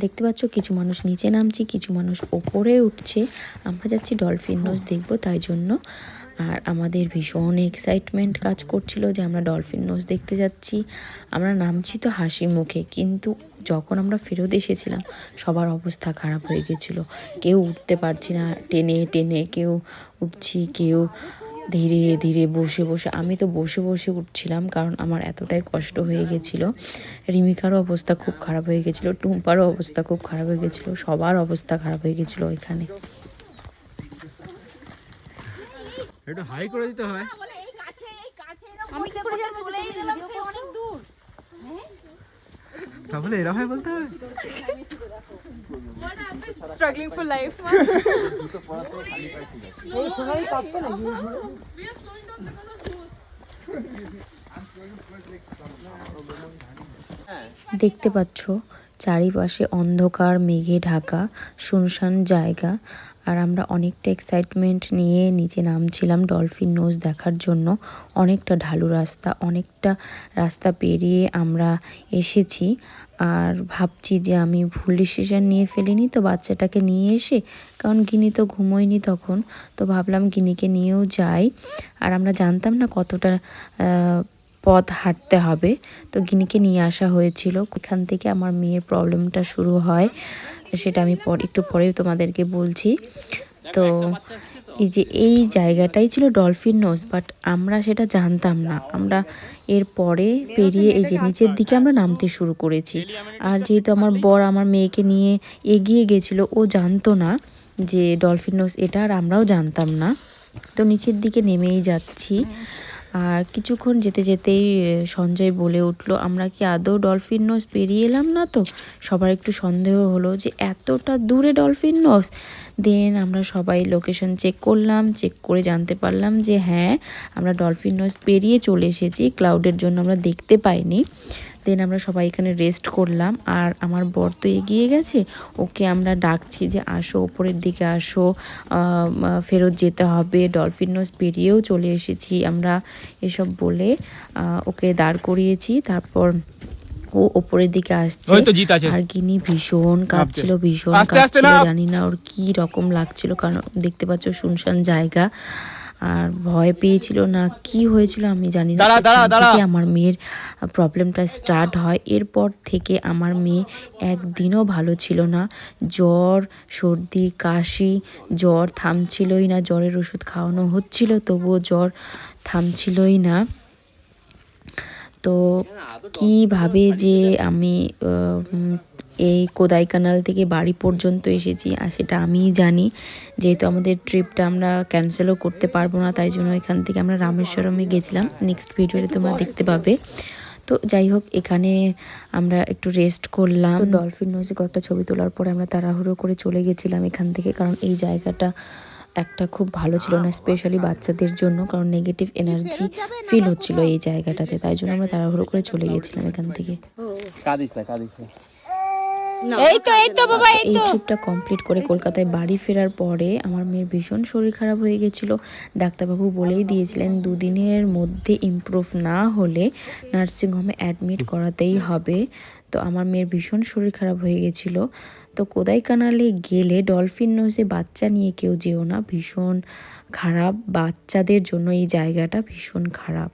দেখতে পাচ্ছ কিছু মানুষ নিচে নামছে, কিছু মানুষ ওপরে উঠছে। আমরা যাচ্ছি ডলফিন নোজ দেখবো, তাই জন্য। আর আমাদের ভীষণ এক্সাইটমেন্ট কাজ করছিল যে আমরা ডলফিন নোজ দেখতে যাচ্ছি। আমরা নামছি তো হাসি মুখে, কিন্তু যখন আমরা ফেরত এসেছিলাম সবার অবস্থা খারাপ হয়ে গেছিলো। কেউ উঠতে পারছি না, টেনে টেনে কেউ উঠছি, কেউ ধীরে ধীরে বসে বসে। আমি তো বসে বসে উঠছিলাম, কারণ আমার এতটাই কষ্ট হয়ে গেছিলো। রিমিকারও অবস্থা খুব খারাপ হয়ে গেছিলো, টুম্পারও অবস্থা খুব খারাপ হয়ে গেছিলো, সবার অবস্থা খারাপ হয়ে গেছিলো ওইখানে। একটু হাই করে দিতে হয়। আমি কি করে জানবো চলে গেলাম সে অনেক দূর? তাহলে এরা হয় বলতে হবে। Struggling for life. এই সময় কাটতে না। দেখতে পাচ্ছ চারিপাশে অন্ধকার মেঘে ঢাকা শুনশান জায়গা। আর আমরা অনেকটা এক্সাইটমেন্ট নিয়ে নিচে নামছিলাম ডলফিন নোজ দেখার জন্য। অনেকটা ঢালু রাস্তা, অনেকটা রাস্তা পেরিয়ে আমরা এসেছি। আর ভাবছি যে আমি ভুল ডিসিশন নিয়ে ফেলিনি তো বাচ্চাটাকে নিয়ে এসে, কারণ গিনি তো ঘুমোয়নি তখন। তো ভাবলাম গিনিকে নিয়েও যাই। আর আমরা জানতাম না কতটা পথ হাঁটতে হবে, তো গিনিকে নিয়ে আসা হয়েছিল। এখান থেকে আমার মেয়ের প্রবলেমটা শুরু হয়, সেটা আমি একটু পরেও তোমাদেরকে বলছি। তো এই যে এই জায়গাটাই ছিল ডলফিন নোজ, বাট আমরা সেটা জানতাম না। আমরা এর পরে পেরিয়ে এই যে নিচের দিকে আমরা নামতে শুরু করেছি। আর যেহেতু আমার বর আমার মেয়েকে নিয়ে এগিয়ে গেছিলো, ও জানতো না যে ডলফিন নোজ এটা, আর আমরাও জানতাম না। তো নিচের দিকে নেমেই যাচ্ছি। আর কিছুক্ষণ যেতে যেতেই সঞ্জয় বলে উঠলো, আমরা কি আদৌ ডলফিন নোজ পেরিয়ে এলাম না তো? সবার একটু সন্দেহ হলো যে এতটা দূরে ডলফিন নোজ। দেন আমরা সবাই লোকেশন চেক করলাম, চেক করে জানতে পারলাম যে হ্যাঁ, আমরা ডলফিন নোজ পেরিয়ে চলে এসেছি। ক্লাউডের জন্য আমরা দেখতে পাইনি। দেন আমরা সবাই এখানে রেস্ট করলাম। আর আমার বর তো এগিয়ে গেছে, ওকে আমরা ডাকছি যে আসো, ওপরের দিকে আসো, ফেরত যেতে হবে, ডলফিন নোজ পেরিয়েও চলে এসেছি আমরা, এসব বলে ওকে দাঁড় করিয়েছি। তারপর ও ওপরের দিকে আসছে। আর গিনি ভীষণ কাঁদছিল, ভীষণ কাঁদছিল। জানি না ওর কি রকম লাগছিল, কারণ দেখতে পাচ্ছ শুনশান জায়গা। আর ভয় পেয়েছিল না কি হয়েছিল আমি জানি না। থেকে আমার মেয়ের প্রবলেমটা স্টার্ট হয়। এরপর থেকে আমার মেয়ে একদিনও ভালো ছিল না। জ্বর, সর্দি, কাশি, জ্বর থামছিলই না। জ্বরের ওষুধ খাওয়ানো হচ্ছিল, তবুও জ্বর থামছিলই না। তো কিভাবে যে আমি এই কোদাইকানাল থেকে বাড়ি পর্যন্ত এসেছি আর সেটা আমিই জানি। যেহেতু আমাদের ট্রিপটা আমরা ক্যান্সেলও করতে পারবো না, তাই জন্য এখান থেকে আমরা রামেশ্বরমে গেছিলাম। নেক্সট ভিডিওতে তোমরা দেখতে পাবে। তো যাই হোক, এখানে আমরা একটু রেস্ট করলাম। ডলফিন নোজে কয়েকটা ছবি তোলার পরে আমরা তাড়াহুড়ো করে চলে গেছিলাম এখান থেকে, কারণ এই জায়গাটা একটা খুব ভালো ছিল না, স্পেশালি বাচ্চাদের জন্য, কারণ নেগেটিভ এনার্জি ফিল হচ্ছিল এই জায়গাটাতে। তাই জন্য আমরা তাড়াহুড়ো করে চলে গেছিলাম এখান থেকে। এই ট্রিপটা কমপ্লিট করে কলকাতায় বাড়ি ফেরার পরে আমার মেয়ের ভীষণ শরীর খারাপ হয়ে গেছিলো। ডাক্তারবাবু বলেই দিয়েছিলেন 2 দিনের মধ্যে ইমপ্রুভ না হলে নার্সিংহোমে অ্যাডমিট করাতেই হবে। তো আমার মেয়ের ভীষণ শরীর খারাপ হয়ে গেছিলো। তো কোদাইকানালে গেলে ডলফিন নোজে বাচ্চা নিয়ে কেউ যেও না, ভীষণ খারাপ, বাচ্চাদের জন্য এই জায়গাটা ভীষণ খারাপ।